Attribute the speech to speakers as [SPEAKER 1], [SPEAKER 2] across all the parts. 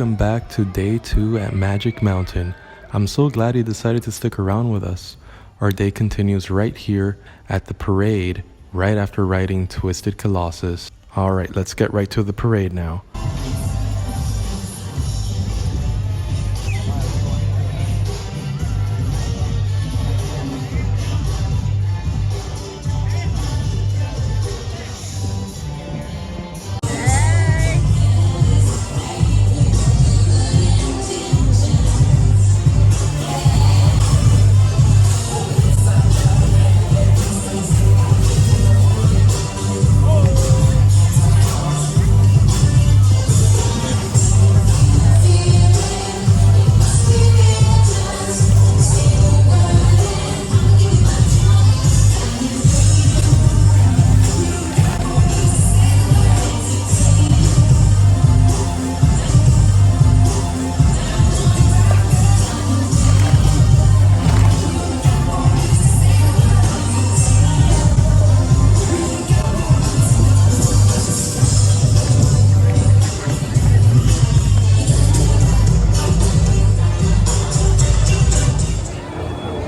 [SPEAKER 1] welcome back to day 2 at Magic Mountain. I'm so glad you decided to stick around with us. Our day continues right here at the parade, right after riding Twisted Colossus. Alright, let's get right to the parade now.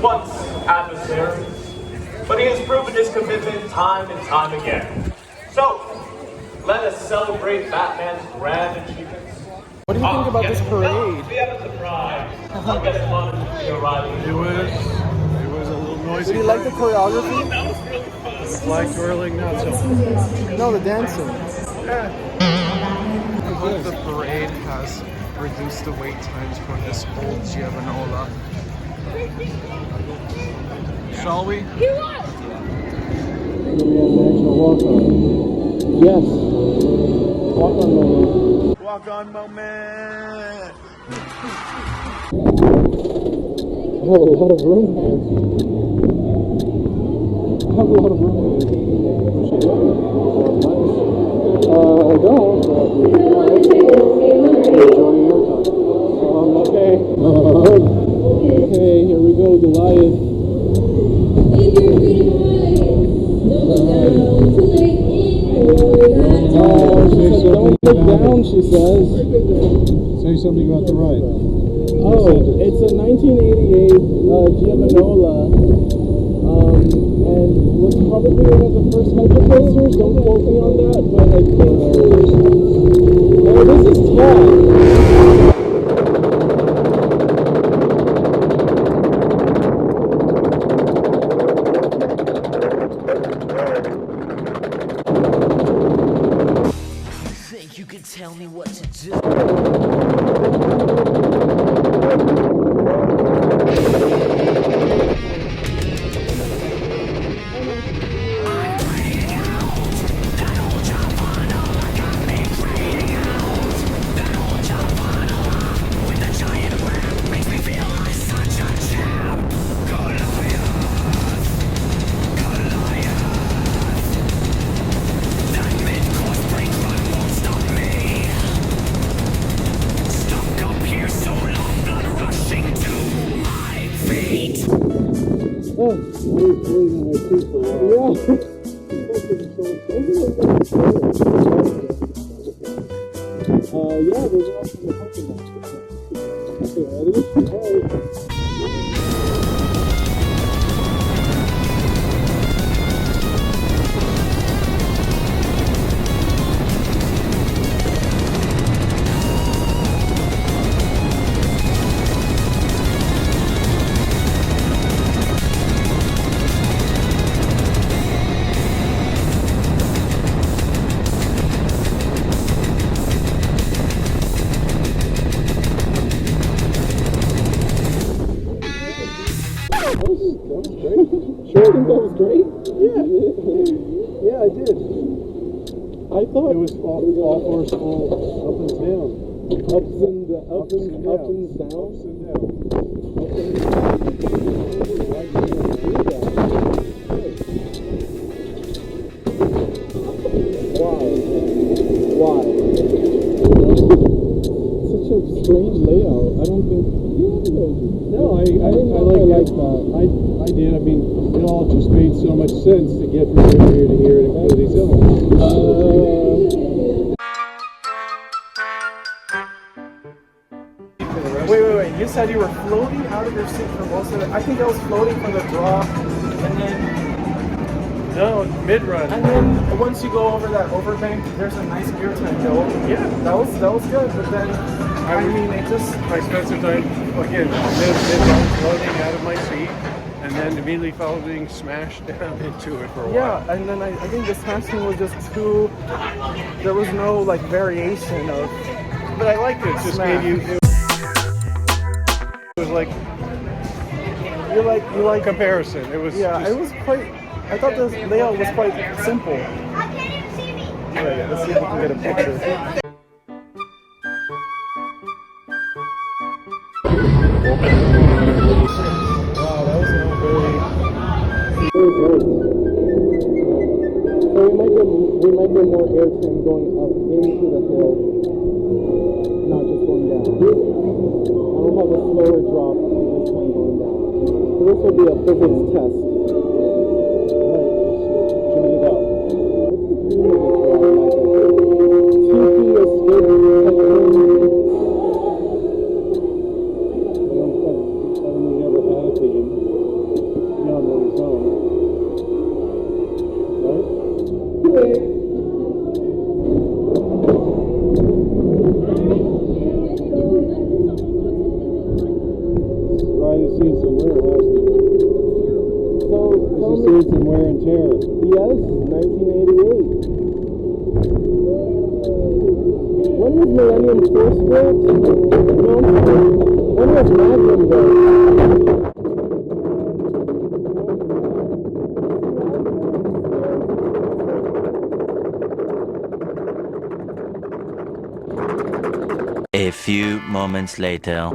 [SPEAKER 2] Once adversaries, but he has proven his commitment time and time again. So, let us celebrate Batman's grand achievements.
[SPEAKER 3] What do you think about this parade?
[SPEAKER 2] We have a surprise. I guess London will be arriving.
[SPEAKER 4] It was a little noisy.
[SPEAKER 3] Did you like the choreography?
[SPEAKER 2] That was really fun.
[SPEAKER 4] The flag twirling, not so.
[SPEAKER 3] No, the dancing.
[SPEAKER 5] I hope the parade has reduced the wait times for this old Giovanola. Shall we?
[SPEAKER 3] Yes. Walk on moment.
[SPEAKER 4] Walk on moment.
[SPEAKER 3] I have a lot of room here. I have a lot of room here. I don't, but okay. Okay, here we go, Goliath. Don't look down, she says.
[SPEAKER 4] Say something about the ride.
[SPEAKER 3] Oh, it's a 1988 Giovanola, and was probably one of the first hypercoasters. Don't quote me on that, but I think oh, this is tall.
[SPEAKER 6] Think you can tell me what to do?
[SPEAKER 3] Yeah, those are up in the parking lot. Okay, ready? Hey. Sure, think that was great? Yeah. Yeah, I did. I thought
[SPEAKER 4] It was all forceful up and down.
[SPEAKER 3] ups and downs.
[SPEAKER 4] Ups and downs.
[SPEAKER 3] Why? Such a strange layout. I don't think.
[SPEAKER 4] No, I
[SPEAKER 3] like that.
[SPEAKER 4] I did. I mean, it all just made so much sense to get from here to here and include these elements.
[SPEAKER 5] You said you were floating out of your seat for most of it. I think I was floating from the drop, and then
[SPEAKER 4] No, mid-run.
[SPEAKER 5] once you go over that overbank, there's a nice air time hill.
[SPEAKER 4] Yeah.
[SPEAKER 5] That was good, but then I mean it just
[SPEAKER 4] I spent some time, again, mid-run floating out of my seat, and then immediately followed being smashed down into it for a while.
[SPEAKER 5] yeah, and then I think the smashing was just too. There was no like variation of.
[SPEAKER 4] But I liked it. It just
[SPEAKER 5] Smash.
[SPEAKER 4] gave you... It was like
[SPEAKER 5] You like
[SPEAKER 4] comparison. It was
[SPEAKER 5] yeah,
[SPEAKER 4] just,
[SPEAKER 5] it was quite. I thought the layout was quite simple. Right, let's see if we can get a picture. Wow, that was not very good. So we might get more airtime going up into the hill, not just going down. I will have a slower drop this time going down. So this will be a physics test. Alright, try it out. What's the theme of this ride, Michael? TP escape technique.
[SPEAKER 4] I've never had a theme beyond what it's own. Right? This ride has seen some wear, hasn't it?
[SPEAKER 5] So,
[SPEAKER 4] This
[SPEAKER 5] tell
[SPEAKER 4] has
[SPEAKER 5] me,
[SPEAKER 4] seen some wear and tear.
[SPEAKER 5] yes, 1988. When was Millennium Force built? No, when was Magnum built?
[SPEAKER 7] A few moments later.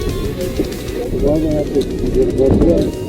[SPEAKER 4] Well, I'm gonna have to get a book today.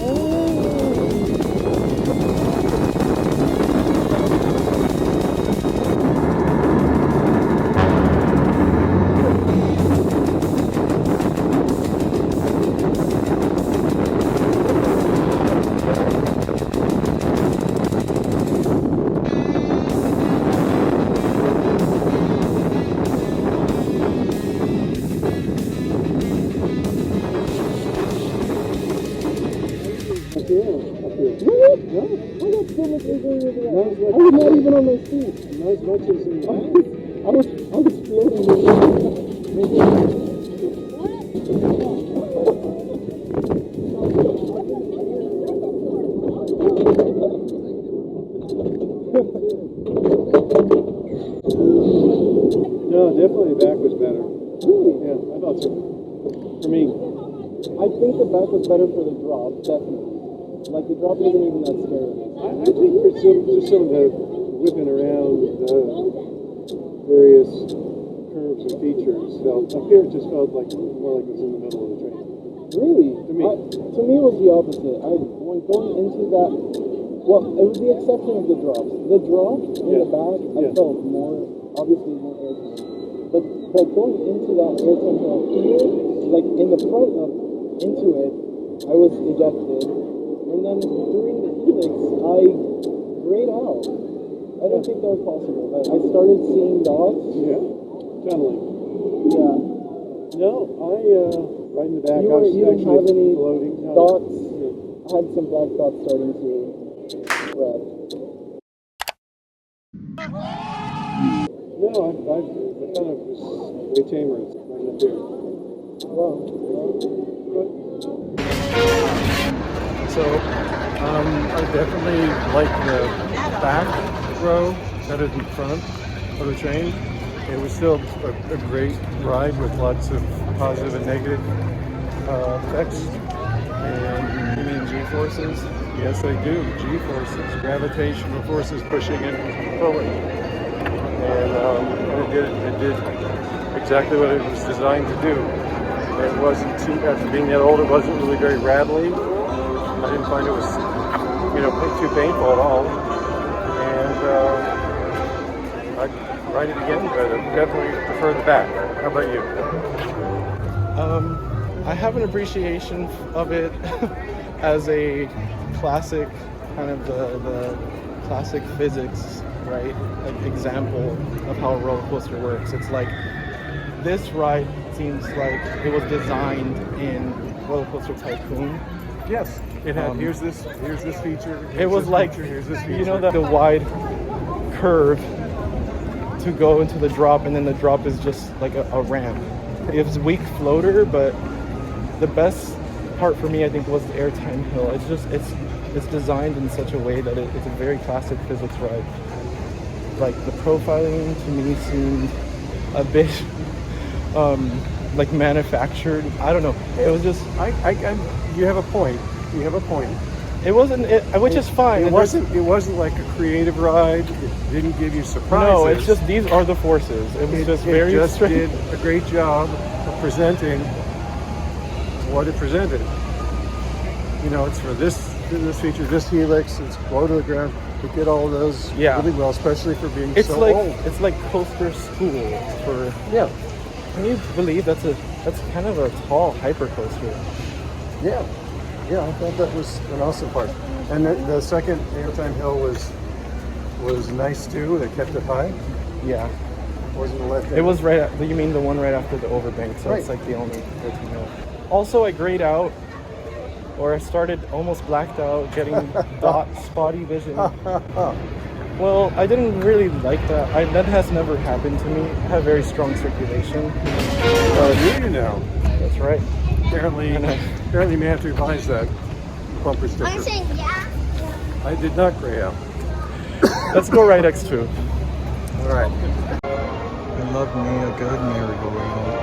[SPEAKER 5] I was not even on my seat.
[SPEAKER 4] Not as much as in
[SPEAKER 5] I was floating.
[SPEAKER 4] No, definitely the back was better.
[SPEAKER 5] Really?
[SPEAKER 4] Yeah, I thought so. For me.
[SPEAKER 5] I think the back was better for the drop, definitely. Like the drop isn't even that scary.
[SPEAKER 4] I think for some of the whipping around the various curves and features felt up here it just felt like more like it was in the middle of the train.
[SPEAKER 5] Really?
[SPEAKER 4] To me.
[SPEAKER 5] To me, it was the opposite. When going into that, well, it was the exception of the drops. The drop in
[SPEAKER 4] Yeah.
[SPEAKER 5] the back, I
[SPEAKER 4] Yeah.
[SPEAKER 5] felt obviously more airtime. But going into that airtime hill here, like in the front of, into it, I was ejected. And then during the helix, I grayed out. I didn't think that was possible, but I started seeing dots.
[SPEAKER 4] Yeah. Tunneling.
[SPEAKER 5] Yeah.
[SPEAKER 4] No, right in the back,
[SPEAKER 5] You
[SPEAKER 4] I was
[SPEAKER 5] didn't
[SPEAKER 4] actually
[SPEAKER 5] have any
[SPEAKER 4] floating. No.
[SPEAKER 5] dots.
[SPEAKER 4] Yeah.
[SPEAKER 5] I had some black dots starting to spread.
[SPEAKER 4] No, I thought it was way tamer right up there.
[SPEAKER 5] Wow.
[SPEAKER 4] So, I definitely like the back row better than front of the train. It was still a great ride with lots of positive and negative effects. And
[SPEAKER 5] You mean G-forces?
[SPEAKER 4] yes, I do. G-forces, gravitational forces pushing it forward. And it did exactly what it was designed to do. It wasn't too, after being that old, it wasn't really very rattly. I didn't find it was, too painful at all. And I'd ride it again, but I definitely prefer the back. How about you?
[SPEAKER 5] I have an appreciation of it as a classic, kind of the classic physics, right? Like example of how a roller coaster works. It's like this ride seems like it was designed in Roller Coaster Tycoon.
[SPEAKER 4] Yes, it had. Here's this feature. Here's
[SPEAKER 5] It was
[SPEAKER 4] this
[SPEAKER 5] like,
[SPEAKER 4] feature, here's this feature.
[SPEAKER 5] you know, the wide curve to go into the drop, and then the drop is just like a ramp. It was a weak floater, but the best part for me, I think, was the airtime hill. It's designed in such a way that it's a very classic physics ride. Like the profiling to me seemed a bit like manufactured. I don't know. It was just
[SPEAKER 4] You have a point. You have a point.
[SPEAKER 5] it wasn't which is fine.
[SPEAKER 4] It wasn't like a creative ride. It didn't give you surprises.
[SPEAKER 5] No, it's just these are the forces. It was just very
[SPEAKER 4] It just
[SPEAKER 5] straight.
[SPEAKER 4] did a great job of presenting what it presented. It's for this feature, this helix. It's low to the ground. It did all of those really well, especially for being
[SPEAKER 5] It's
[SPEAKER 4] so
[SPEAKER 5] like
[SPEAKER 4] old.
[SPEAKER 5] it's like coaster school for.
[SPEAKER 4] Yeah,
[SPEAKER 5] Can you believe that's kind of a tall hyper coaster?
[SPEAKER 4] yeah. I thought that was an awesome part. And the second airtime hill was nice too. They kept it high.
[SPEAKER 5] Yeah,
[SPEAKER 4] Wasn't a letdown.
[SPEAKER 5] it was right. You mean the one right after the overbank? So it's
[SPEAKER 4] Right.
[SPEAKER 5] like the only 13 hill. Also, I grayed out, or I started almost blacked out, getting spotty vision. Well, I didn't really like that. That has never happened to me. I have very strong circulation.
[SPEAKER 4] You know.
[SPEAKER 5] That's right.
[SPEAKER 4] Apparently, man revised that bumper sticker.
[SPEAKER 8] I'm saying yeah.
[SPEAKER 4] I did not gray out.
[SPEAKER 5] Let's go right X2.
[SPEAKER 4] All right.
[SPEAKER 5] I love me a good merry-go-round.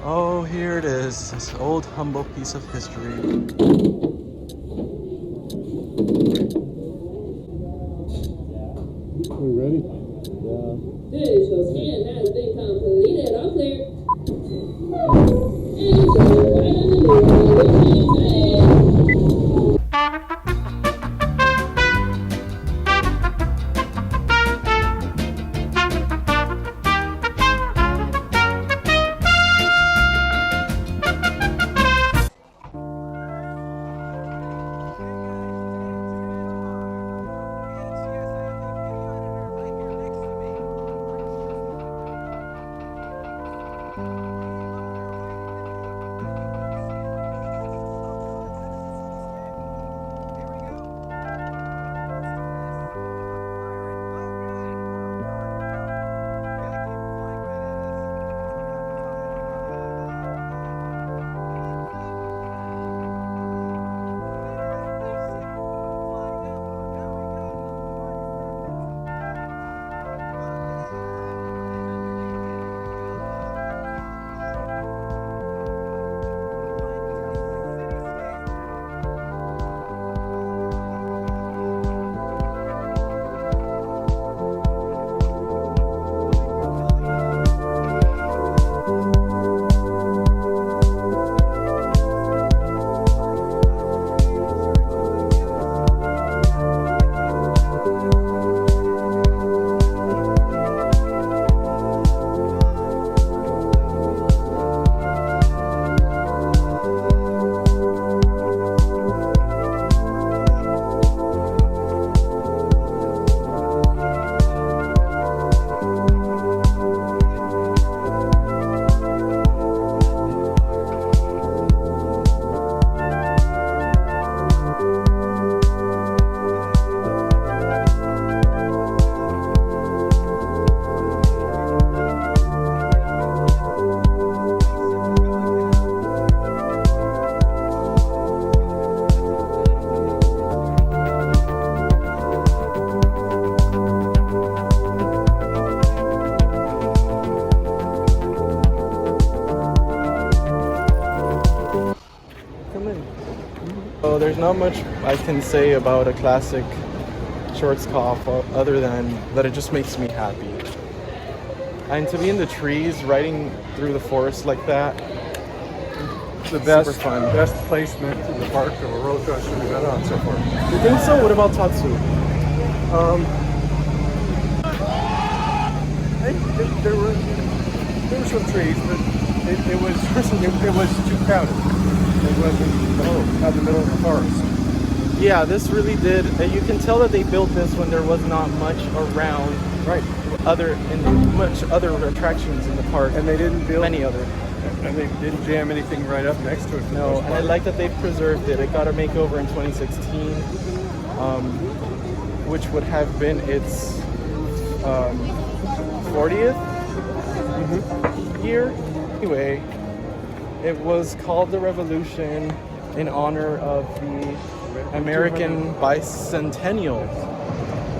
[SPEAKER 5] Oh, here it is. This old, humble piece of history.
[SPEAKER 4] We ready?
[SPEAKER 9] Digital scan has been completed. All clear. And right underneath the
[SPEAKER 5] not much I can say about a classic Schwarzkopf other than that it just makes me happy. And to be in the trees, riding through the forest like that,
[SPEAKER 4] The best,
[SPEAKER 5] super fun.
[SPEAKER 4] best placement in the park of a roller coaster we've been on so far.
[SPEAKER 5] You think so? What about Tatsu?
[SPEAKER 4] There were some trees, but it was too crowded. It wasn't out in the middle of the forest.
[SPEAKER 5] Yeah, this really did. You can tell that they built this when there was not much around.
[SPEAKER 4] Right.
[SPEAKER 5] Much other attractions in the park.
[SPEAKER 4] And they didn't build
[SPEAKER 5] many other.
[SPEAKER 4] And they didn't jam anything right up next to it. for the
[SPEAKER 5] No,
[SPEAKER 4] most
[SPEAKER 5] and I
[SPEAKER 4] part.
[SPEAKER 5] like that they've preserved it. It got a makeover in 2016, which would have been its 40th year. Anyway, it was called the Revolution in honor of the American Bicentennial,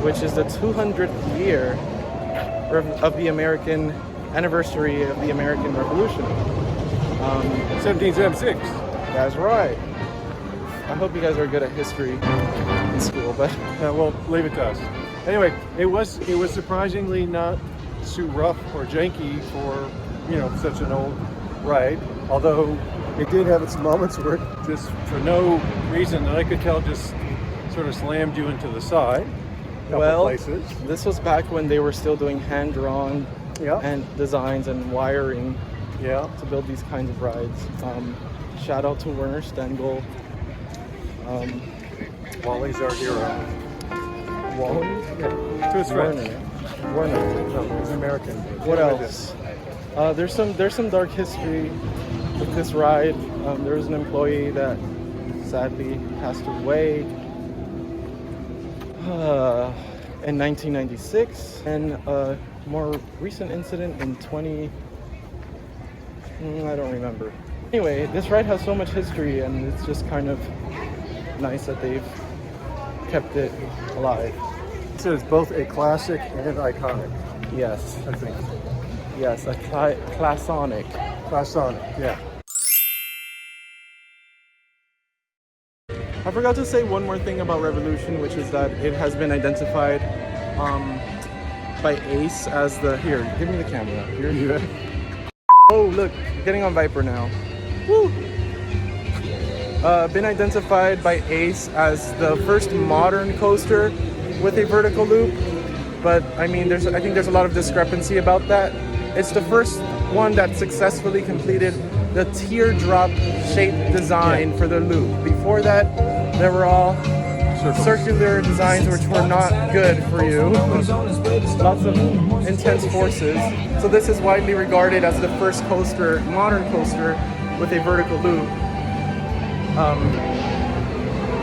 [SPEAKER 5] which is the 200th year of the American anniversary of the American Revolution.
[SPEAKER 4] 1776.
[SPEAKER 5] That's right. I hope you guys are good at history in school, but
[SPEAKER 4] Well, leave it to us. Anyway, it was surprisingly not too rough or janky for such an old ride. Although it did have its moments where it just for no reason that I could tell just sort of slammed you into the side. Couple places.
[SPEAKER 5] this was back when they were still doing hand-drawn
[SPEAKER 4] Yeah.
[SPEAKER 5] and designs and wiring
[SPEAKER 4] Yeah.
[SPEAKER 5] to build these kinds of rides. Shout out to Werner Stengel.
[SPEAKER 4] Wally's our hero.
[SPEAKER 5] Wally?
[SPEAKER 4] Yeah. To his friends.
[SPEAKER 5] Werner.
[SPEAKER 4] No, he's American.
[SPEAKER 5] What else? There's some dark history with this ride. There was an employee that sadly passed away in 1996, and a more recent incident in I don't remember. Anyway, this ride has so much history, and it's just kind of nice that they've kept it alive.
[SPEAKER 4] So it's both a classic and iconic,
[SPEAKER 5] Yes,
[SPEAKER 4] I think.
[SPEAKER 5] yes, a classonic.
[SPEAKER 4] Classic, yeah.
[SPEAKER 5] I forgot to say one more thing about Revolution, which is that it has been identified by ACE as the... Here, give me the camera. Here.
[SPEAKER 4] Yeah.
[SPEAKER 5] Oh, look, getting on Viper now. Woo! Been identified by ACE as the first modern coaster with a vertical loop, but I mean, I think there's a lot of discrepancy about that. It's the first one that successfully completed the teardrop shaped design for the loop. Before that, there were all circular designs which were not good for you. Lots of intense forces. So this is widely regarded as the first coaster, modern coaster, with a vertical loop.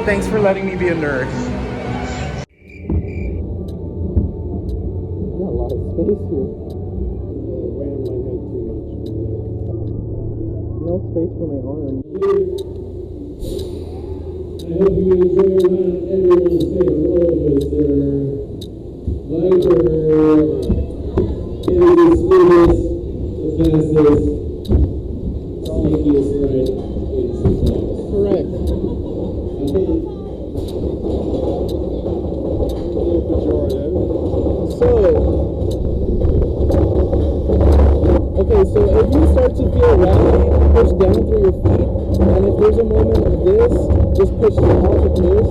[SPEAKER 5] Thanks for letting me be a nerd. Got a lot of space here. No space for my arm.
[SPEAKER 3] I hope you enjoy everyone's favorite roller coaster, Viper. It is the smoothest, the fastest, sneakiest ride in Six Flags.
[SPEAKER 5] Correct. So if you start to feel rally, push down through your feet, and if there's a moment of this, just push off of this.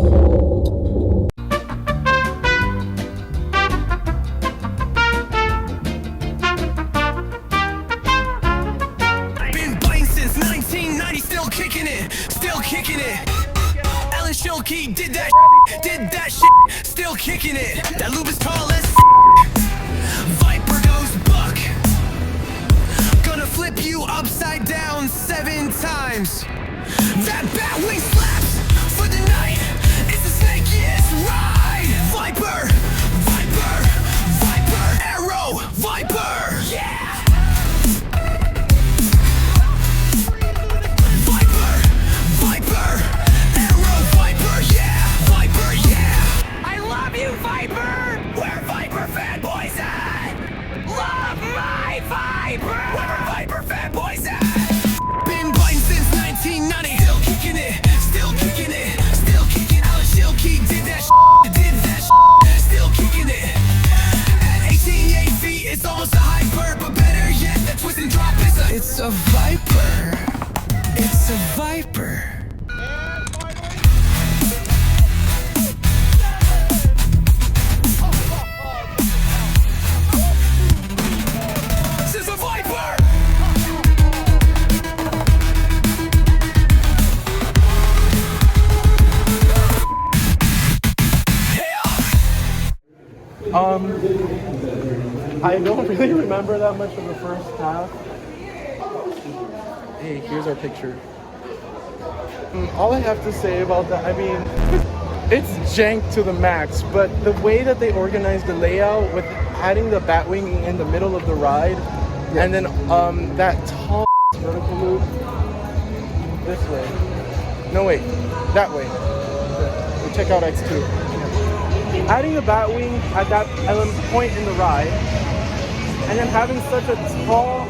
[SPEAKER 8] Been biting since 1990, still kicking it, Alan Schilke did that shit, still kicking it. That loop is tall as Viper goes buck. Gonna flip you upside down 7 times. That Batwing slaps for the night. It's the snakiest ride. Viper, Viper, Viper, Arrow, Viper. Yeah. Viper, Viper, Arrow, Viper. Yeah, Viper. Yeah. I love you, Viper. Where Viper fanboys at? Love my Viper. Where Viper fanboys at? Been biting since 1990. Still kicking it. Still
[SPEAKER 5] I don't really remember that much of the first half. Hey, here's our picture. All I have to say about that, I mean, it's jank to the max, but the way that they organized the layout with adding the Batwing in the middle of the ride, and then that tall vertical loop this way. No, wait, that way. We check out X2. Adding the Batwing at that point in the ride, and then having such a tall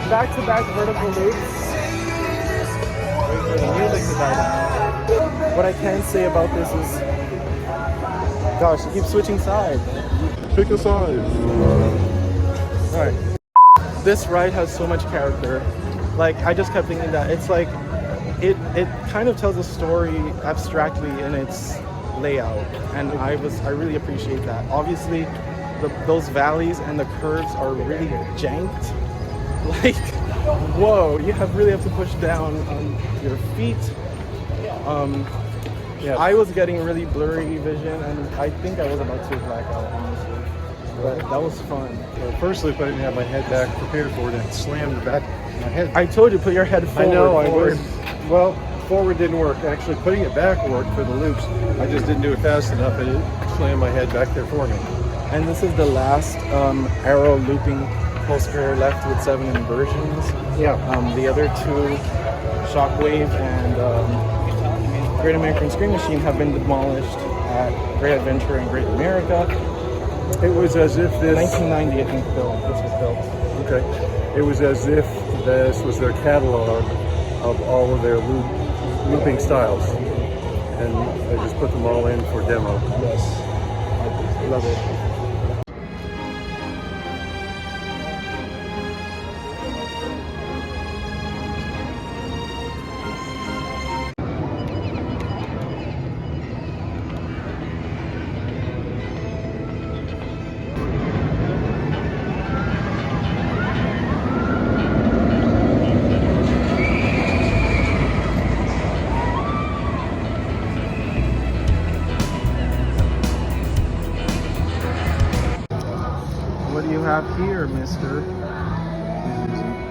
[SPEAKER 5] back-to-back vertical loops. Wait for the music to die down. What I can say about this is, gosh, it keeps switching sides.
[SPEAKER 4] Pick a side.
[SPEAKER 5] Alright. This ride has so much character. Like, I just kept thinking that it's like, it kind of tells a story abstractly in its layout, and I really appreciate that. Obviously, those valleys and the curves are really janked. Like, whoa, you really have to push down on your feet.
[SPEAKER 4] Yeah.
[SPEAKER 5] I was getting really blurry vision, and I think I was about to black out, honestly. But that was fun.
[SPEAKER 4] Well, first loop, I didn't have my head back prepared for it and slammed the back of my head.
[SPEAKER 5] I told you, put your head forward.
[SPEAKER 4] I know, I
[SPEAKER 5] forward.
[SPEAKER 4] was. Well, forward didn't work. Actually, putting it back worked for the loops. I just didn't do it fast enough, and it slammed my head back there for me.
[SPEAKER 5] And this is the last Arrow looping coaster left with 7 inversions.
[SPEAKER 4] Yeah.
[SPEAKER 5] The other 2, Shockwave and Great American Screen Machine, have been demolished at Great Adventure and Great America.
[SPEAKER 4] It was as if this...
[SPEAKER 5] 1990, I think, this was built.
[SPEAKER 4] Okay. It was as if this was their catalog of all of their looping styles. And I just put them all in for demo.
[SPEAKER 5] Yes. I love it. What do you have here, mister?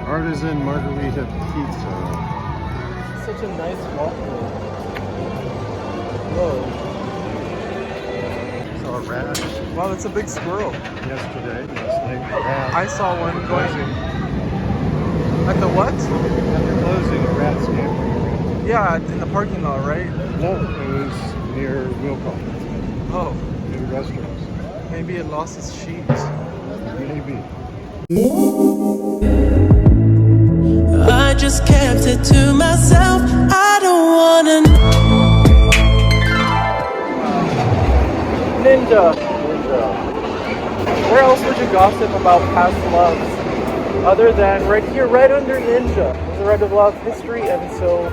[SPEAKER 4] Artisan margarita pizza.
[SPEAKER 5] Such a nice walkway. Whoa.
[SPEAKER 4] Saw a rat
[SPEAKER 5] Wow, that's a big squirrel.
[SPEAKER 4] yesterday. Rat.
[SPEAKER 5] I saw one going at the what?
[SPEAKER 4] After closing, a rat scampered.
[SPEAKER 5] Yeah, in the parking lot, right?
[SPEAKER 4] No, it was near Wilcox.
[SPEAKER 5] Oh,
[SPEAKER 4] New restaurants.
[SPEAKER 5] maybe it lost its sheets.
[SPEAKER 4] Maybe.
[SPEAKER 8] I just kept it to myself. I don't wanna
[SPEAKER 5] Ninja. Where else would you gossip about past loves other than right here, right under Ninja? There's a Red of Love history, and so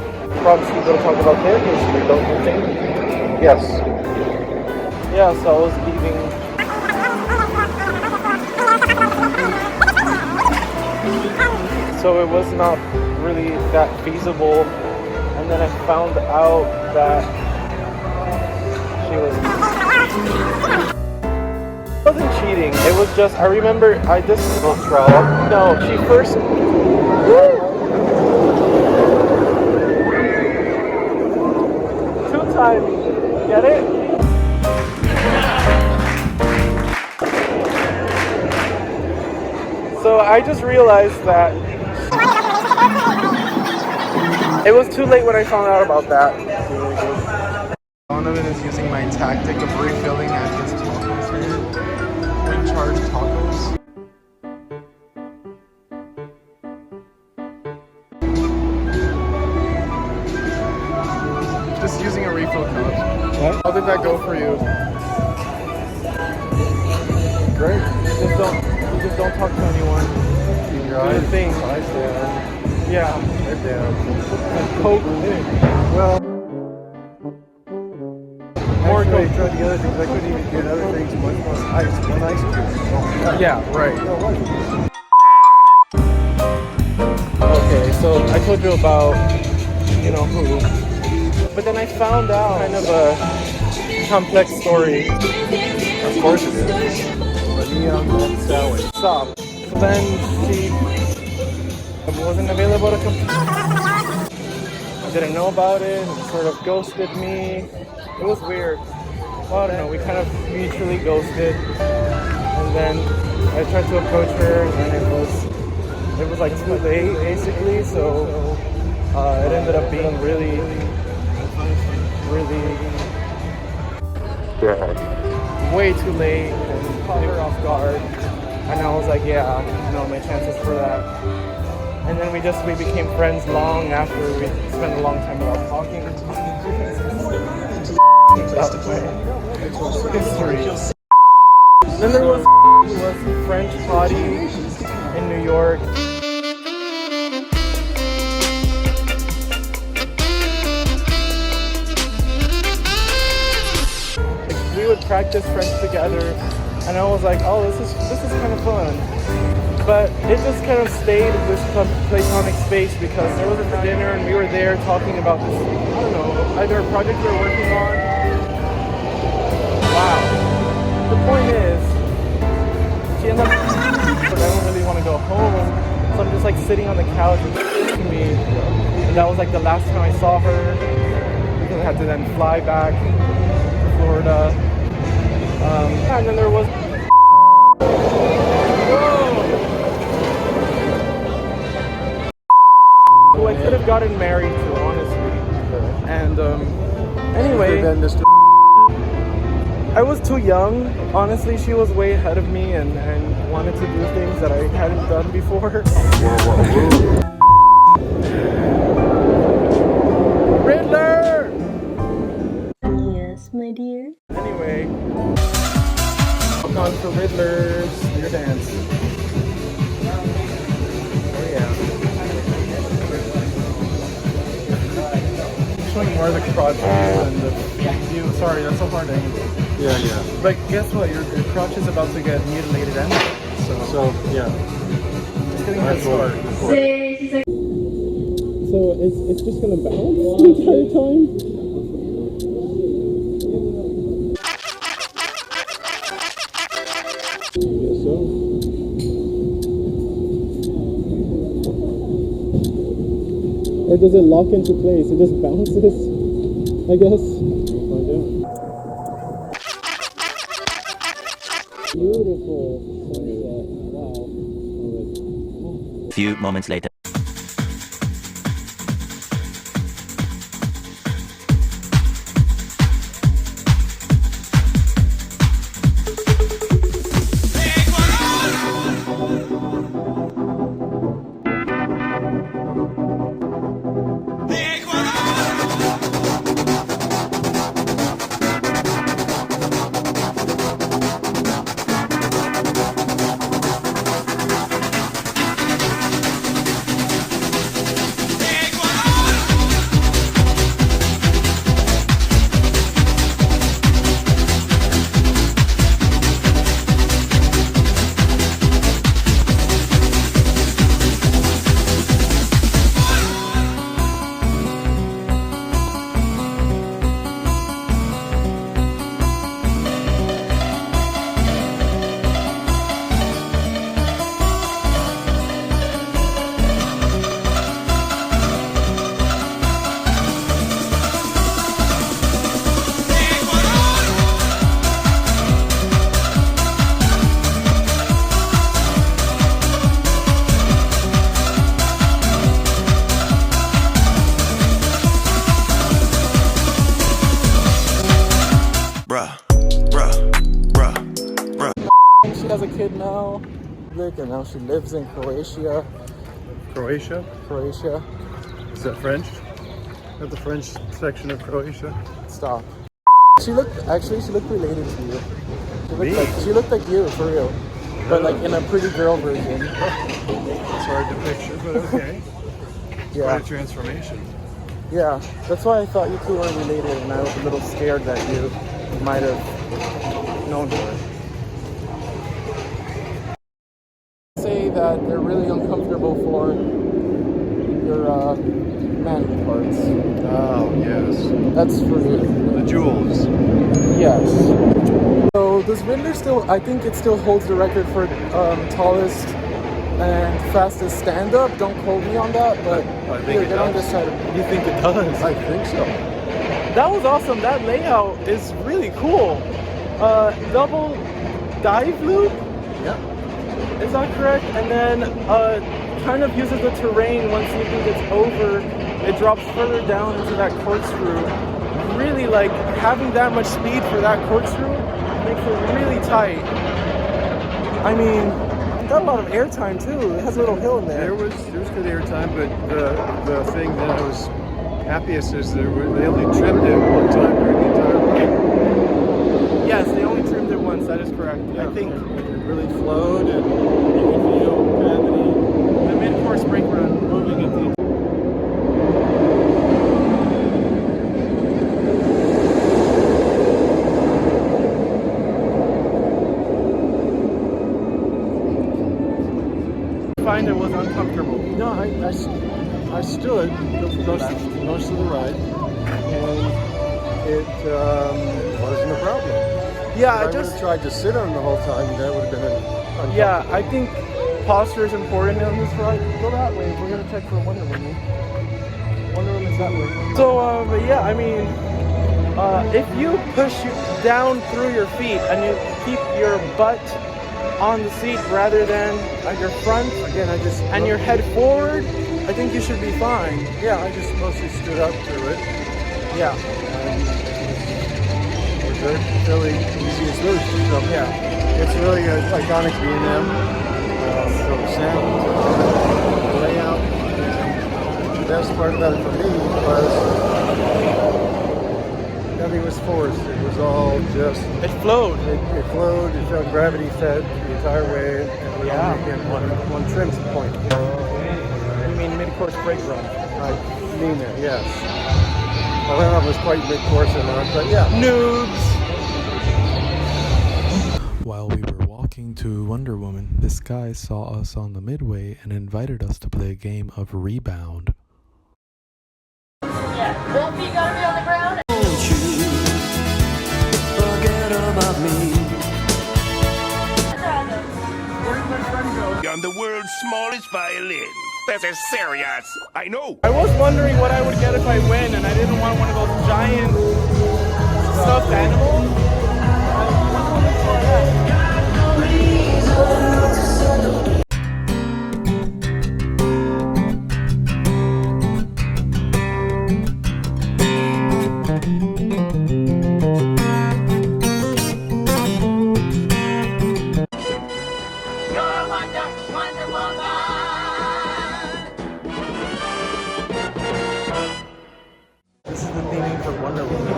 [SPEAKER 5] obviously we're going to talk about their history, don't you think?
[SPEAKER 4] Yes.
[SPEAKER 5] Yeah, so I was leaving. So it was not really that feasible, and then I found out that she was. It wasn't cheating. It was just, I remember this little trial. No, she first. Two times. Get it? So I just realized that it was too late when I found out about that. Donovan is using my tactic of refilling at his tacos here. Recharge tacos. Just using a refill cup.
[SPEAKER 4] What?
[SPEAKER 5] How did that go for you?
[SPEAKER 4] Great.
[SPEAKER 5] You just don't talk to anyone.
[SPEAKER 4] Keep your
[SPEAKER 5] Do the
[SPEAKER 4] eyes
[SPEAKER 5] thing.
[SPEAKER 4] down.
[SPEAKER 5] Yeah.
[SPEAKER 4] Head down.
[SPEAKER 5] Coke.
[SPEAKER 4] Well,
[SPEAKER 5] More
[SPEAKER 4] actually, I
[SPEAKER 5] Coke.
[SPEAKER 4] tried the other things. I couldn't even get other things much more ice. One ice cube.
[SPEAKER 5] Yeah, right.
[SPEAKER 4] No, what?
[SPEAKER 5] Okay, so I told you about, you know who. But then I found out kind of a complex story.
[SPEAKER 4] Of course it is. Leon and Sally.
[SPEAKER 5] Stop. So then she wasn't available to come. I didn't know about it and sort of ghosted me. It was weird. Well, I don't know, we kind of mutually ghosted. And then I tried to approach her and then it was like too late basically, so it ended up being really way too late and caught her off guard. And I was like, yeah, no, my chances for that. And then we became friends long after we spent a long time without talking. History. Then there was French Potty in New York. We would practice French together, and I was like, oh, this is kind of fun. But it just kind of stayed in this platonic space because there was a dinner and we were there talking about this, I don't know, either a project we were working on. Wow. The point is, she ended up, but I don't really want to go home, so I'm just like sitting on the couch and to me. And that was like the last time I saw her because I had to then fly back to Florida. And then there was who I could have gotten married to, honestly. And anyway, I was too young. Honestly, she was way ahead of me and wanted to do things that I hadn't done before. Riddler!
[SPEAKER 9] Yes, my dear.
[SPEAKER 5] Anyway, I'm on for Riddler's Your Dance. Oh yeah. Showing more of the crotch and the view. Sorry, that's so hard to angle.
[SPEAKER 4] Yeah.
[SPEAKER 5] But guess what? Your crotch is about to get mutilated anyway.
[SPEAKER 4] So yeah.
[SPEAKER 5] It's getting a start.
[SPEAKER 3] So it's just gonna bounce the entire time? I guess so. Or does it lock into place? It just bounces, I guess. Beautiful sunset. Wow.
[SPEAKER 7] Few moments later.
[SPEAKER 5] She has a kid now, and now she lives in Croatia.
[SPEAKER 4] Croatia?
[SPEAKER 5] Croatia.
[SPEAKER 4] Is that French? At the French section of Croatia?
[SPEAKER 5] Stop. She looked related to you. She looked like you, for real. But like in a pretty girl version.
[SPEAKER 4] It's hard to picture, but okay.
[SPEAKER 5] Yeah.
[SPEAKER 4] Quite a transformation.
[SPEAKER 5] Yeah, that's why I thought you two were related, and I was a little scared that you might have known her. Say that they're really uncomfortable for your manly parts.
[SPEAKER 4] Oh, yes.
[SPEAKER 5] That's for
[SPEAKER 4] The jewels.
[SPEAKER 5] yes. So does Riddler still? I think it still holds the record for tallest and fastest stand-up. Don't quote me on that, but
[SPEAKER 4] I think
[SPEAKER 5] here,
[SPEAKER 4] it
[SPEAKER 5] get on
[SPEAKER 4] does.
[SPEAKER 5] this side of me.
[SPEAKER 1] You think it does?
[SPEAKER 4] I think so.
[SPEAKER 5] That was awesome. That layout is really cool. Double dive loop.
[SPEAKER 4] Yeah.
[SPEAKER 5] Is that correct? And then kind of uses the terrain once you think it's over. It drops further down into that corkscrew. Really, like, having that much speed for that corkscrew makes it really tight. I mean, it got a lot of airtime too. It has a little hill in there.
[SPEAKER 4] There was good airtime, but the thing that I was happiest is they only trimmed it one time during the entire ride.
[SPEAKER 5] Yes, they only trimmed it once. That is correct.
[SPEAKER 4] Yeah,
[SPEAKER 5] I think
[SPEAKER 4] it really flowed, and you could feel gravity
[SPEAKER 5] the mid-course brake run.
[SPEAKER 4] moving at the.
[SPEAKER 5] Find it was uncomfortable.
[SPEAKER 4] No, I stood most of the ride, and it wasn't a problem.
[SPEAKER 5] Yeah,
[SPEAKER 4] If I would have tried to sit on the whole time, that would have been uncomfortable.
[SPEAKER 5] Yeah, I think posture is important on this ride. Go that way. We're gonna check for Wonder Woman. Wonder Woman's that way. So, but yeah, I mean, if you push down through your feet and you keep your butt on the seat rather than at your front,
[SPEAKER 4] Again,
[SPEAKER 5] and your head forward, I think you should be fine.
[SPEAKER 4] Yeah, I just mostly stood up to it.
[SPEAKER 5] Yeah.
[SPEAKER 4] It was fairly easy and smooth. So
[SPEAKER 5] Yeah.
[SPEAKER 4] it's really an iconic B&M. So the sound, the layout. The best part about it for me was nothing was forced. It was all just.
[SPEAKER 5] It flowed.
[SPEAKER 4] It flowed. It felt gravity fed the entire way. And
[SPEAKER 5] Yeah.
[SPEAKER 4] Again, one trim point.
[SPEAKER 5] I mean, mid-course brake run.
[SPEAKER 4] I mean that, yes. I don't know if it was quite mid-course or not, but yeah.
[SPEAKER 5] Noobs.
[SPEAKER 1] While we were walking to Wonder Woman, this guy saw us on the midway and invited us to play a game of Rebound.
[SPEAKER 9] Yeah, both feet gotta be on the ground.
[SPEAKER 8] Don't you forget about me.
[SPEAKER 10] On the world's smallest violin. This is serious. I know.
[SPEAKER 5] I was wondering what I would get if I win, and I didn't want one of those giant stuffed animals. This is the theming for Wonder Woman.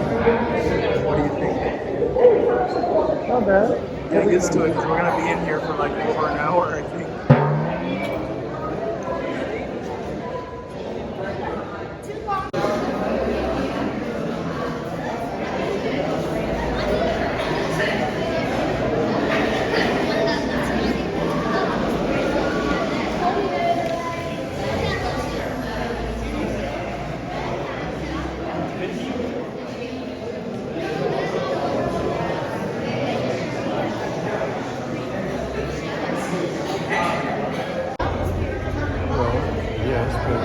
[SPEAKER 5] What do you think? Not bad. Get used to it because we're gonna be in here for like over an hour, I think.
[SPEAKER 4] Yes, but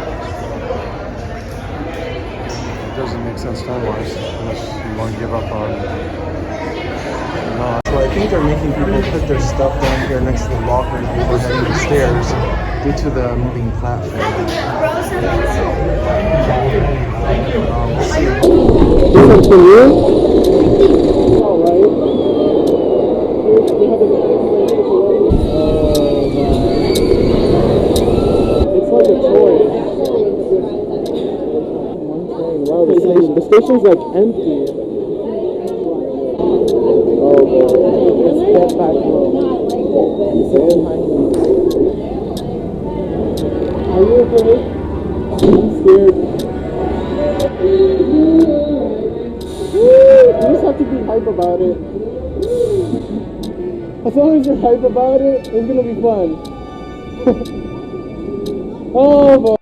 [SPEAKER 4] it doesn't make sense time-wise unless you want to give up on not.
[SPEAKER 5] So I think they're making people put their stuff down here next to the locker before heading upstairs due to the moving platform. We'll see. This is for you? Alright. It's like a toy. Wow, the station's like empty. Oh, let's step back. Sit behind me. Are you okay? I'm scared. You just have to be hype about it. As long as you're hype about it, it's gonna be fun. Oh boy.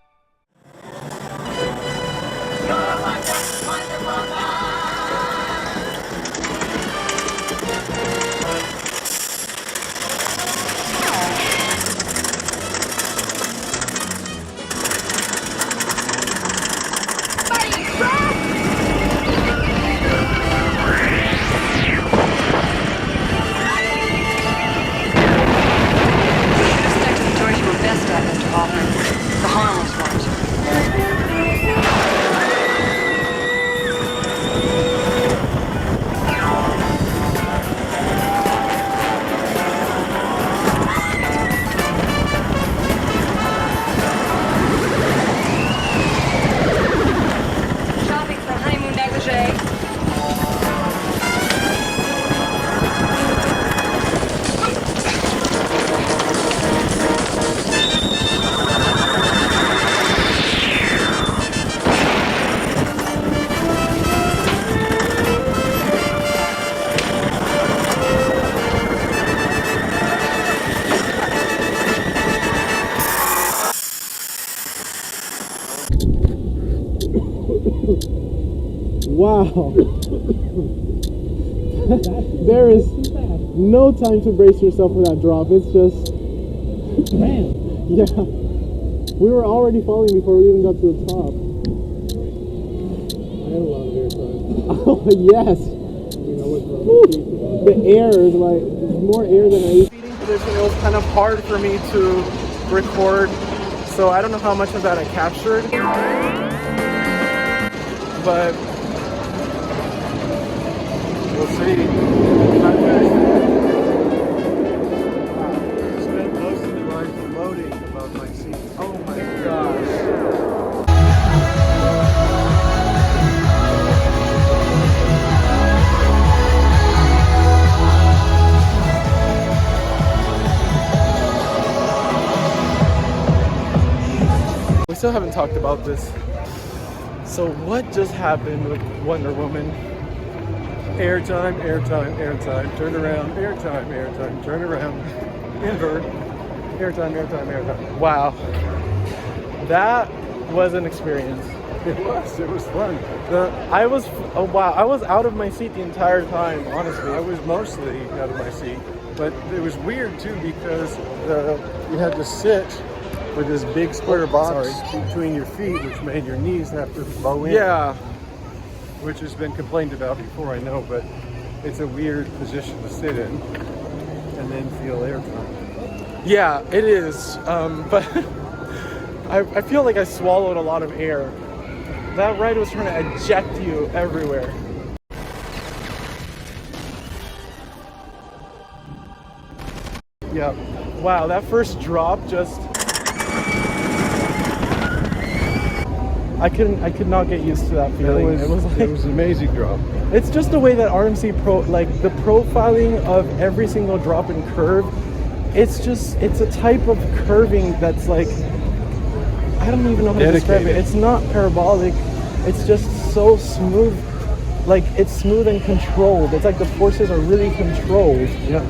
[SPEAKER 5] Wow. There is no time to brace yourself for that drop. It's just... Man. Yeah. We were already falling before we even got to the top.
[SPEAKER 3] I had a lot of air time.
[SPEAKER 5] Oh, yes.
[SPEAKER 3] You know what's wrong?
[SPEAKER 5] The air is like, there's more air than I used. Seating position, it was kind of hard for me to record, so I don't know how much of that I captured. But
[SPEAKER 4] We'll see. Spent most of the ride floating above my seat.
[SPEAKER 5] oh my gosh. We still haven't talked about this. So what just happened with Wonder Woman?
[SPEAKER 4] Airtime, airtime, airtime, turn around, airtime, airtime, turn around, invert, airtime, airtime, airtime.
[SPEAKER 5] Wow. That was an experience.
[SPEAKER 4] It was fun.
[SPEAKER 5] I was out of my seat the entire time, honestly.
[SPEAKER 4] I was mostly out of my seat, but it was weird too because you had to sit with this big square box between your feet, which made your knees have to bow in.
[SPEAKER 5] Yeah.
[SPEAKER 4] Which has been complained about before, I know, but it's a weird position to sit in and then feel airtime.
[SPEAKER 5] Yeah, it is. But I feel like I swallowed a lot of air. That ride was trying to eject you everywhere. Yeah. Wow, that first drop just... I could not get used to that feeling.
[SPEAKER 4] It was an amazing drop.
[SPEAKER 5] It's just the way that RMC Pro, like the profiling of every single drop and curve, it's a type of curving that's like, I don't even know how to describe it. It's not parabolic, it's just so smooth. Like it's smooth and controlled. It's like the forces are really controlled.
[SPEAKER 4] Yeah.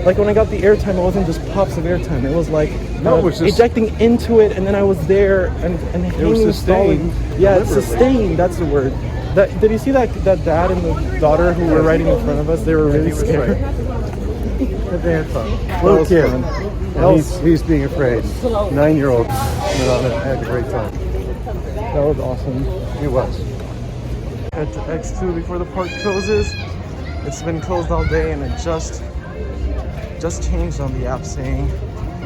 [SPEAKER 5] Like when I got the airtime, it wasn't just pops of airtime. It was like
[SPEAKER 4] no, it was just
[SPEAKER 5] ejecting into it, and then I was there and hanging.
[SPEAKER 4] It was sustained.
[SPEAKER 5] Yeah, it's sustained. That's the word. Did you see that dad and the daughter who were riding in front of us? They were really scared.
[SPEAKER 4] But they had fun. Little kid. And he's being afraid. 9-year-old. Had a great time.
[SPEAKER 5] That was awesome.
[SPEAKER 4] It was.
[SPEAKER 5] Head to X2 before the park closes. It's been closed all day, and it just changed on the app saying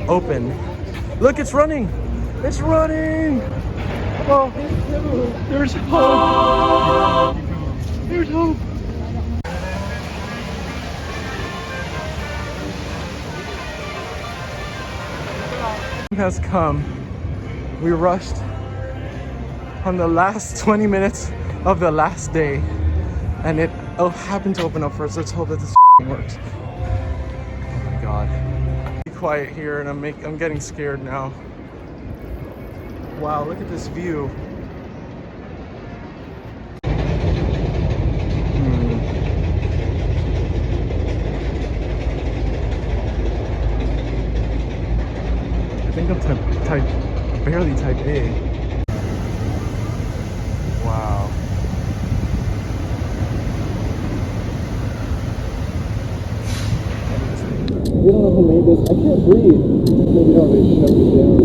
[SPEAKER 5] open. Look, it's running! It's running! Oh, there's hope! There's hope! Has come. We rushed on the last 20 minutes of the last day, and it happened to open up first. Let's hope that this works. God. Be quiet here, and I'm getting scared now. Wow, look at this view. I think I'm barely type A. Wow.
[SPEAKER 3] We don't know who made this. I can't breathe. Maybe how they shut me down.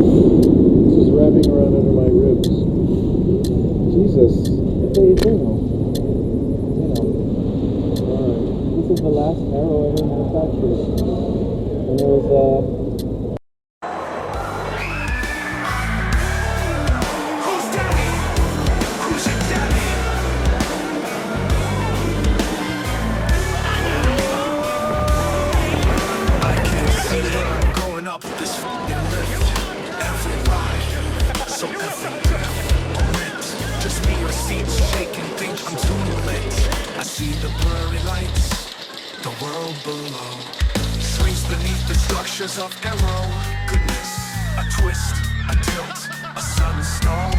[SPEAKER 3] It's just wrapping around under my ribs. Jesus. Alright. This is the last Arrow ever manufactured. And it was,
[SPEAKER 8] Who's daddy? Who's your daddy? I can't see where I'm going up this f***ing lift. Every ride, so every death, just me or seats shaking, think I'm too lit. I see the blurry lights, the world below. Swings beneath the structures of Arrow. Goodness, a twist, a tilt, a sudden stall.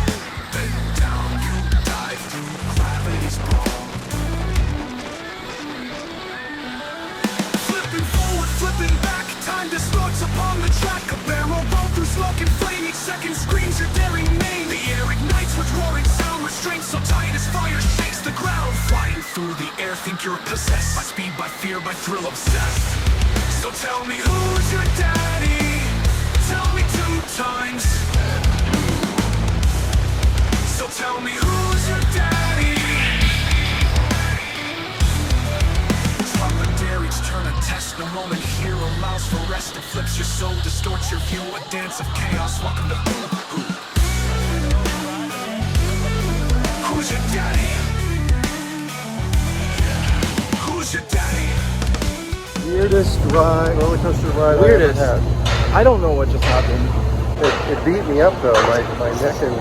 [SPEAKER 8] Bend down, you dive through gravity's ball. Flipping forward, flipping back, time distorts upon the track. A barrel roll through smoke and flame. Each second screams your daring name. The air ignites with roaring sound, strength so tight as fire shakes the ground. Flying through the air, think you're possessed by speed, by fear, by thrill, obsessed. So tell me who's your daddy? Tell me 2 times. So tell me who's your daddy? Drop a dare, each turn a test. No moment here allows for rest. It flips your soul, distorts your view. A dance of chaos, welcome to Who? Who's your daddy? Who's your daddy?
[SPEAKER 4] Weirdest roller coaster ride
[SPEAKER 5] Weirdest.
[SPEAKER 4] I ever had.
[SPEAKER 5] I don't know what just happened.
[SPEAKER 4] It beat me up though, my neck and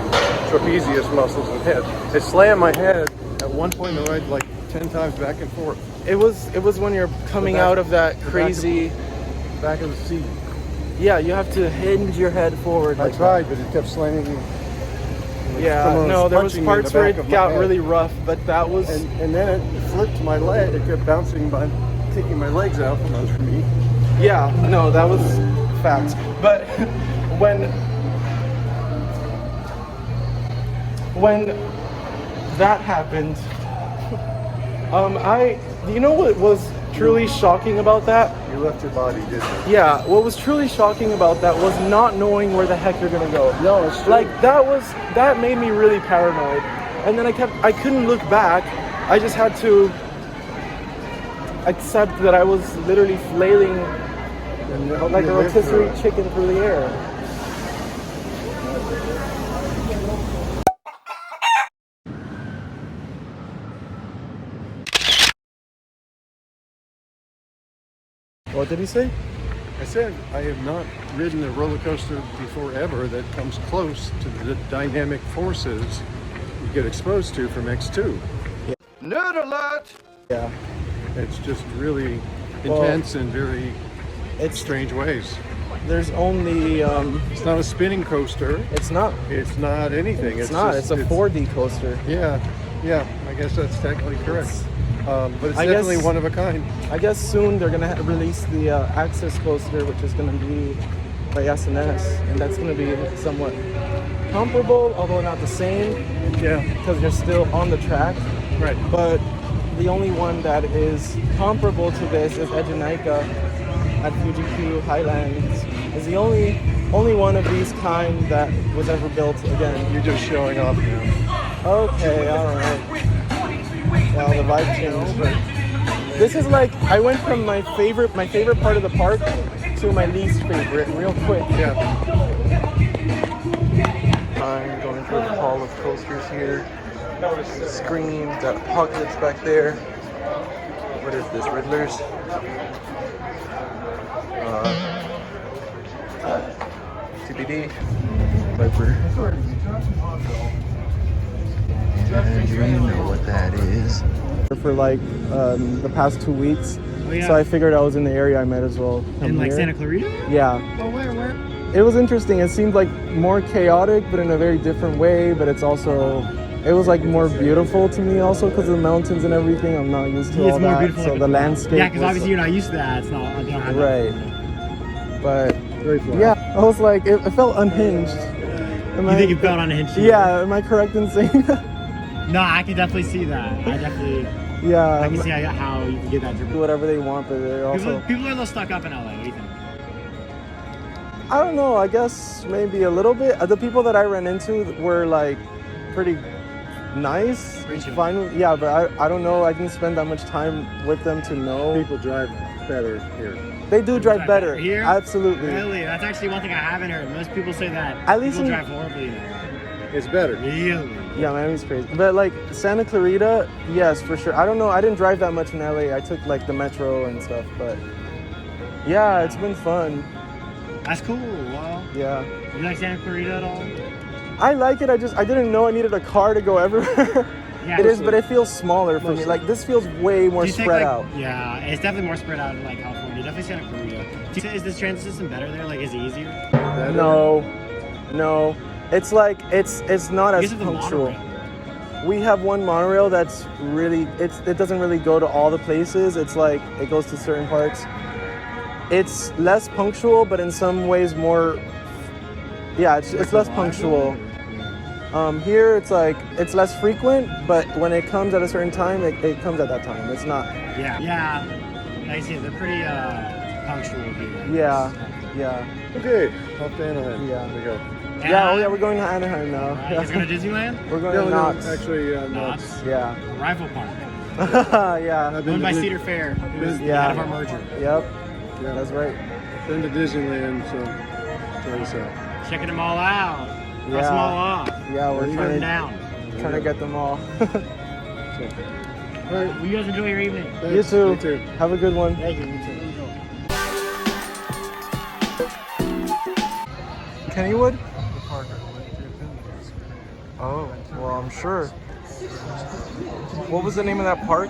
[SPEAKER 4] trapezius muscles and head. It slammed my head at one point in the ride like 10 times back and forth.
[SPEAKER 5] It was when you're coming out of that crazy.
[SPEAKER 4] Back of the seat.
[SPEAKER 5] Yeah, you have to hinge your head forward.
[SPEAKER 4] I
[SPEAKER 5] like
[SPEAKER 4] tried, but it kept slamming me.
[SPEAKER 5] that. Yeah,
[SPEAKER 4] someone
[SPEAKER 5] no, there was
[SPEAKER 4] punching me in
[SPEAKER 5] parts
[SPEAKER 4] the
[SPEAKER 5] where
[SPEAKER 4] back of
[SPEAKER 5] it
[SPEAKER 4] my
[SPEAKER 5] got
[SPEAKER 4] head.
[SPEAKER 5] really rough, but that was.
[SPEAKER 4] And then it flipped my leg. It kept bouncing by taking my legs out from under me.
[SPEAKER 5] Yeah, no, that was facts. But when that happened, you know what was truly shocking about that?
[SPEAKER 4] You left your body, didn't you?
[SPEAKER 5] Yeah, what was truly shocking about that was not knowing where the heck you're gonna go.
[SPEAKER 4] No, it's true.
[SPEAKER 5] Like that made me really paranoid. And then I couldn't look back. I just had to accept that I was literally flailing
[SPEAKER 4] And help
[SPEAKER 5] like
[SPEAKER 4] you
[SPEAKER 5] a
[SPEAKER 4] live through
[SPEAKER 5] rotisserie
[SPEAKER 4] it.
[SPEAKER 5] chicken through the air. What did he say?
[SPEAKER 4] I said I have not ridden a roller coaster before ever that comes close to the dynamic forces you get exposed to from X2.
[SPEAKER 10] Nerd alert!
[SPEAKER 5] Yeah.
[SPEAKER 4] It's just really intense in very strange ways.
[SPEAKER 5] There's only
[SPEAKER 4] It's not a spinning coaster.
[SPEAKER 5] it's not
[SPEAKER 4] It's not anything.
[SPEAKER 5] it's not
[SPEAKER 4] just-
[SPEAKER 5] it's a 4D coaster.
[SPEAKER 4] Yeah, I guess that's technically correct. But it's
[SPEAKER 5] I
[SPEAKER 4] definitely
[SPEAKER 5] guess-
[SPEAKER 4] one of a kind.
[SPEAKER 5] I guess soon they're gonna release the Access coaster, which is gonna be by S&S, and that's gonna be somewhat comparable, although not the same,
[SPEAKER 4] Yeah,
[SPEAKER 5] because you're still on the track.
[SPEAKER 4] right.
[SPEAKER 5] But the only one that is comparable to this is Ejunaika at Fuji-Q Highlands. Is the only one of these kind that was ever built again.
[SPEAKER 4] You're just showing off now.
[SPEAKER 5] Okay, all right. Well, the vibe changed. But this is like I went from my favorite part of the park to my least favorite real quick.
[SPEAKER 4] Yeah.
[SPEAKER 5] I'm going through the hall of coasters here. Scream, got Apocalypse back there. What is this, Riddlers? TBD. Viper.
[SPEAKER 7] And you know what that is.
[SPEAKER 5] For like the past 2 weeks. So I figured I was in the area, I might as well come
[SPEAKER 11] In like
[SPEAKER 5] here.
[SPEAKER 11] Santa Clarita?
[SPEAKER 5] Yeah.
[SPEAKER 11] Oh, where?
[SPEAKER 5] It was interesting. It seemed like more chaotic, but in a very different way. But it was like more beautiful to me also because of the mountains and everything. I'm not used to all that. So the landscape.
[SPEAKER 11] Yeah, because
[SPEAKER 5] was-
[SPEAKER 11] obviously you're not used to that. It's not. I don't have that.
[SPEAKER 5] Right. But
[SPEAKER 4] Very flat.
[SPEAKER 5] yeah, I was like, it felt unhinged.
[SPEAKER 11] You think it felt unhinged?
[SPEAKER 5] Yeah, am I correct in saying that?
[SPEAKER 11] No, I can definitely see that. I
[SPEAKER 5] Yeah.
[SPEAKER 11] can see how you can get that.
[SPEAKER 5] Do whatever they want, but they're also.
[SPEAKER 11] People are a little stuck up in LA. What do you think?
[SPEAKER 5] I don't know. I guess maybe a little bit. The people that I ran into were like pretty nice. Fine. Yeah, but I don't know. I didn't spend that much time with them to know.
[SPEAKER 4] People drive better here.
[SPEAKER 5] They do drive better.
[SPEAKER 11] Here?
[SPEAKER 5] Absolutely.
[SPEAKER 11] Really? That's actually one thing I haven't heard. Most people say that.
[SPEAKER 5] At least
[SPEAKER 11] people
[SPEAKER 5] in-
[SPEAKER 11] drive horribly there.
[SPEAKER 4] It's better.
[SPEAKER 11] Really?
[SPEAKER 5] Yeah, Miami's crazy. But like Santa Clarita, yes, for sure. I don't know. I didn't drive that much in LA. I took like the metro and stuff, but yeah, it's been fun.
[SPEAKER 11] That's cool. Wow.
[SPEAKER 5] Yeah.
[SPEAKER 11] You like Santa Clarita at all?
[SPEAKER 5] I like it. I didn't know I needed a car to go everywhere.
[SPEAKER 11] Yeah,
[SPEAKER 5] it is, but it feels smaller for me. Like this feels way more
[SPEAKER 11] Do you think,
[SPEAKER 5] spread
[SPEAKER 11] like-
[SPEAKER 5] out.
[SPEAKER 11] Yeah, it's definitely more spread out in like California. Definitely Santa Clarita. Is this transit system better there? Like, is it easier?
[SPEAKER 5] No. It's like it's not
[SPEAKER 11] You
[SPEAKER 5] as
[SPEAKER 11] guys have the
[SPEAKER 5] punctual.
[SPEAKER 11] monorail.
[SPEAKER 5] We have one monorail that's really it doesn't really go to all the places. It's like it goes to certain parts. It's less punctual, but in some ways more. Yeah, it's less punctual. Here it's like it's less frequent, but when it comes at a certain time, it comes at that time. It's not.
[SPEAKER 11] Yeah. I see. They're pretty punctual here.
[SPEAKER 5] Yeah.
[SPEAKER 4] Okay, off to Anaheim.
[SPEAKER 5] Yeah.
[SPEAKER 4] There we go.
[SPEAKER 5] Yeah. Oh yeah, we're going to Anaheim now.
[SPEAKER 11] Right, you guys going to Disneyland?
[SPEAKER 5] We're going to Knott's.
[SPEAKER 4] Actually,
[SPEAKER 11] Knott's.
[SPEAKER 5] Yeah.
[SPEAKER 11] Rifle Park.
[SPEAKER 5] Yeah.
[SPEAKER 11] Owned by Cedar Fair. It was
[SPEAKER 5] Yeah.
[SPEAKER 11] out of our merger.
[SPEAKER 5] Yep.
[SPEAKER 4] Yeah.
[SPEAKER 5] That's right.
[SPEAKER 4] Been to Disneyland, so try this out.
[SPEAKER 11] Checking them all out. Cross
[SPEAKER 5] Yeah.
[SPEAKER 11] them all off.
[SPEAKER 5] Yeah, we're
[SPEAKER 11] Put them down.
[SPEAKER 5] trying to get them all.
[SPEAKER 4] All right.
[SPEAKER 11] Well, you guys enjoy your evening.
[SPEAKER 5] You too.
[SPEAKER 4] You too.
[SPEAKER 5] Have a good one.
[SPEAKER 11] Thank you. You too.
[SPEAKER 5] Kennywood? Oh, well, I'm sure. What was the name of that park?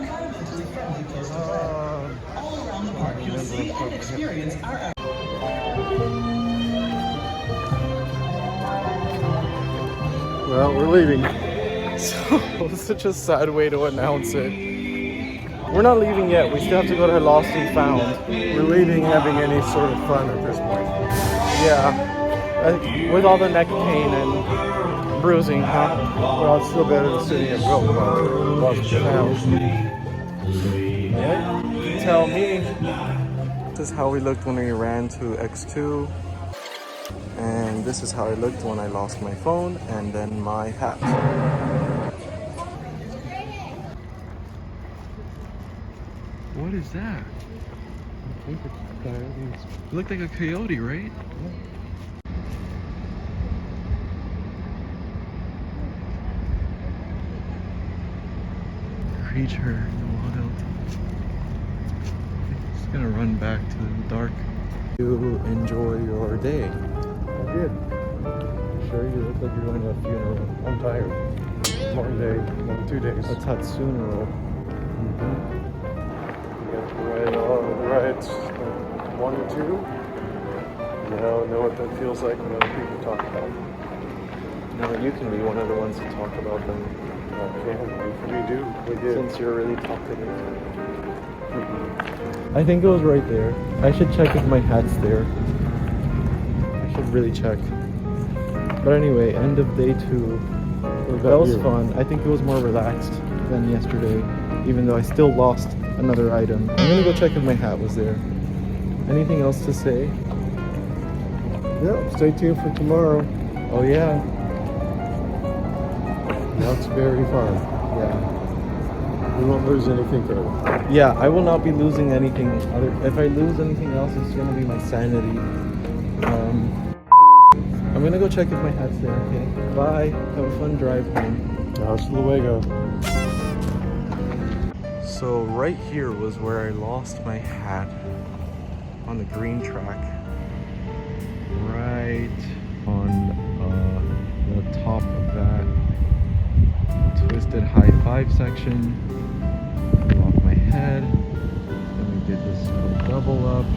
[SPEAKER 4] Well, we're leaving.
[SPEAKER 5] So, such a sad way to announce it. We're not leaving yet. We still have to go to Lost and Found.
[SPEAKER 4] We're leaving having any sort of fun at this point.
[SPEAKER 5] Yeah. With all the neck pain and bruising, huh?
[SPEAKER 4] Well, it's still better than sitting at Wilton. Lost and Found.
[SPEAKER 5] Tell me. This is how we looked when we ran to X2. And this is how I looked when I lost my phone and then my hat.
[SPEAKER 1] What is that?
[SPEAKER 4] I think it's coyotes.
[SPEAKER 1] It looked like a coyote, right? Creature in the wild. It's gonna run back to the dark.
[SPEAKER 5] You enjoy your day.
[SPEAKER 4] I did. Sure, you look like you're going to a funeral. I'm tired. Long day, long 2 days.
[SPEAKER 5] A Tatsunro.
[SPEAKER 4] We got to ride all the rides 1 and 2. Now I know what that feels like when other people talk about it.
[SPEAKER 5] Now you can be one of the ones to talk about them.
[SPEAKER 4] We did.
[SPEAKER 5] Since you're really talkative. I think it was right there. I should check if my hat's there. I should really check. But anyway, end of day 2. That was fun. I think it was more relaxed than yesterday, even though I still lost another item. I'm gonna go check if my hat was there. Anything else to say?
[SPEAKER 4] Yeah, stay tuned for tomorrow.
[SPEAKER 5] Oh yeah.
[SPEAKER 4] That's very fun.
[SPEAKER 5] Yeah.
[SPEAKER 4] We won't lose anything further.
[SPEAKER 5] Yeah, I will not be losing anything other. If I lose anything else, it's gonna be my sanity. I'm gonna go check if my hat's there. Okay. Bye. Have a fun drive home.
[SPEAKER 4] Hasta luego.
[SPEAKER 5] So right here was where I lost my hat on the green track. Right on the top of that twisted high 5 section. Off my head. Then we did this little double up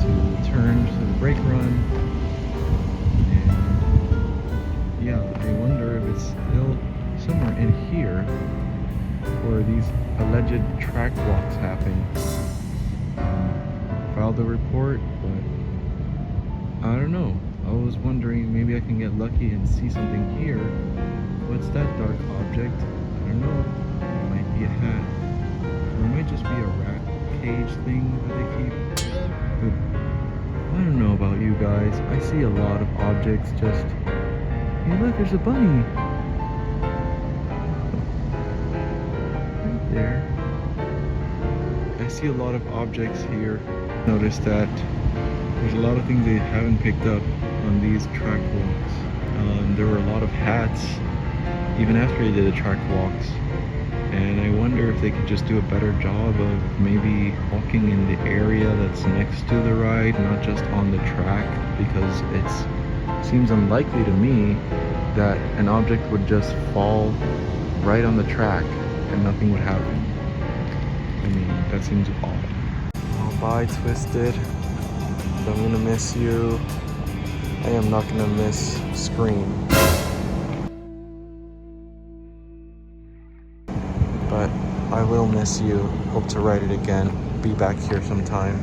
[SPEAKER 5] to turn to the brake run. And yeah, I wonder if it's still somewhere in here where these alleged track walks happen. Filed a report, but I don't know. I was wondering maybe I can get lucky and see something here. What's that dark object? I don't know. It might be a hat. Or it might just be a rat cage thing that they keep. But I don't know about you guys. I see a lot of objects just... Hey look, there's a bunny! Right there. I see a lot of objects here. Notice that there's a lot of things they haven't picked up on these track walks. There were a lot of hats even after they did the track walks, and I wonder if they could just do a better job of maybe walking in the area that's next to the ride, not just on the track, because it seems unlikely to me that an object would just fall right on the track and nothing would happen. I mean, that seems odd. Oh, bye, Twisted. I'm gonna miss you. I am not gonna miss Scream. But I will miss you. Hope to ride it again. Be back here sometime.